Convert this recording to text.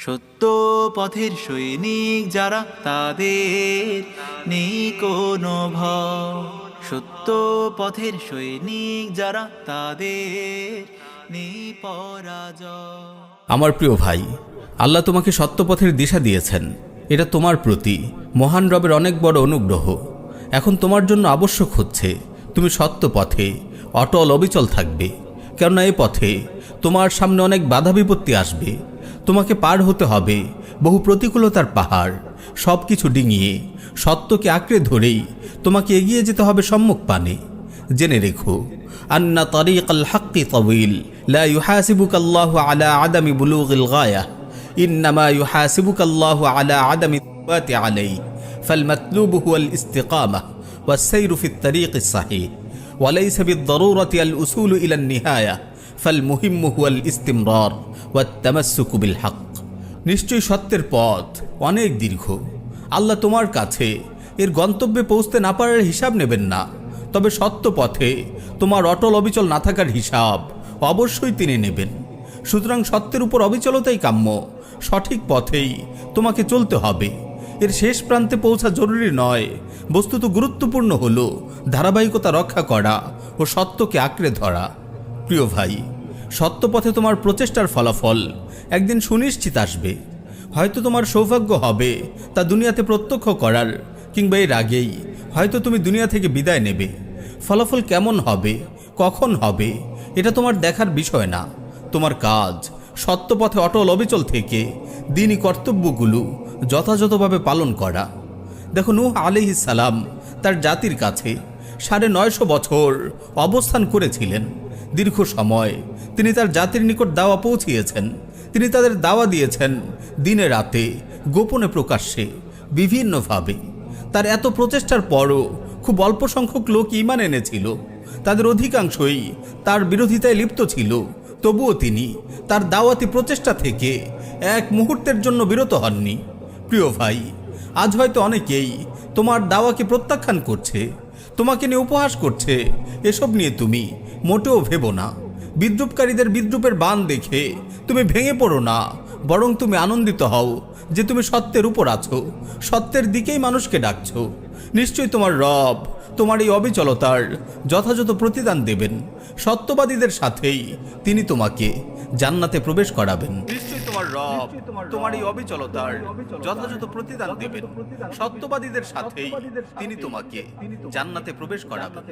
সত্য পথের সৈনিক যারা তাদের নেই কোনো ভয়। সত্য পথের সৈনিক যারা তাদের নেই পরাজয়। আমার প্রিয় ভাই, আল্লাহ তোমাকে সত্য পথের দিশা দিয়েছেন। এটা তোমার প্রতি মহান রবের অনেক বড় অনুগ্রহ। এখন তোমার জন্য আবশ্যক হচ্ছে তুমি সত্য পথে অটল অবিচল থাকবে, কেননা এ পথে তোমার সামনে অনেক বাধা বিপত্তি আসবে। তোমাকে পার হতে হবে বহু প্রতিকূলতার পাহাড়। সব কিছু ডিঙিয়ে সত্যকে আঁকড়ে ধরেই তোমাকে এগিয়ে যেতে হবে সম্মুখ পানে। জেনে রেখো, আন্না তারিকাল হাক্কি তাওয়িল, লা ইউহাসিবুকাল্লাহু আলা আদামি বুলুগিল গায়া, ইন্নামা ইউহাসিবুকাল্লাহু আলা আদামি তাওবাতি আলাইহি, ফাল মাতলুবু হুয়াল ইস্তিকামাহ ওয়াস সাইরু ফিত তারিকিস সাহিহ, ওয়া লাইসা বিদ-দারুরাতি আল উসুলু ইলান নিহায়া, ফাল মুহিম্মু হুয়াল ইস্তিমরার ওয়াত তামাসসুকু বিল হক। নিশ্চয়ই সত্যের পথ অনেক দীর্ঘ। আল্লাহ তোমার কাছে এর গন্তব্যে পৌঁছতে না পারার হিসাব নেবেন না, তবে সত্য পথে তোমার অটল অবিচল না থাকার হিসাব অবশ্যই তিনি নেবেন। সুতরাং সত্যের উপর অবিচলতাই কাম্য। সঠিক পথেই তোমাকে চলতে হবে। এর শেষ প্রান্তে পৌঁছা জরুরি নয়, বস্তুত গুরুত্বপূর্ণ হলো ধারাবাহিকতা রক্ষা করা ও সত্যকে আঁকড়ে ধরা। প্রিয় ভাই, সত্য পথে তোমার প্রচেষ্টার ফলাফল একদিন সুনিশ্চিত আসবে। হয়তো তোমার সৌভাগ্য হবে তা দুনিয়াতে প্রত্যক্ষ করার, কিংবা এর আগেই হয়তো তুমি দুনিয়া থেকে বিদায় নেবে। ফলাফল কেমন হবে, কখন হবে, এটা তোমার দেখার বিষয় না। তোমার কাজ সত্য পথে অটল অবিচল থেকে দিনই কর্তব্যগুলো যথাযথভাবে পালন করা। দেখো, নূহ আলাইহিস সালাম তার জাতির কাছে 950 বছর অবস্থান করেছিলেন। দীর্ঘ সময় তিনি তার জাতির নিকট দাওয়া পৌঁছিয়েছেন। তিনি তাদের দাওয়া দিয়েছেন দিনে রাতে, গোপনে প্রকাশ্যে, বিভিন্নভাবে। তার এত প্রচেষ্টার পরও খুব অল্প সংখ্যক লোক ঈমান এনেছিল। তাদের অধিকাংশই তার বিরোধিতায় লিপ্ত ছিল। তবুও তিনি তার দাওয়াতি প্রচেষ্টা থেকে এক মুহূর্তের জন্য বিরত হননি। প্রিয় ভাই, আজ হয়তো অনেকেই তোমার দাওয়াকে প্রত্যাখ্যান করছে, তোমাকে নিয়ে উপহাস করছে। এসব নিয়ে তুমি মোটেও ভেবো না। বিদ্রুপকারীদের বিদ্রুপের বাণ দেখে তুমি ভেঙে পড়ো না, বরং তুমি আনন্দিত হও যে তুমি সত্যের উপর আছো, সত্যের দিকেই মানুষকে ডাকছো। নিশ্চয়ই তোমার রব তোমার এই অবিচলতার যথাযথ প্রতিদান দেবেন। সত্যবাদীদের সাথেই তিনি তোমাকে জান্নাতে প্রবেশ করাবেন। নিশ্চয়ই তোমার রব তোমার এই অবিচলতার যথাযথ প্রতিদান দেবেন। সত্যবাদীদের সাথেই তিনি তোমাকে জান্নাতে প্রবেশ করাবেন।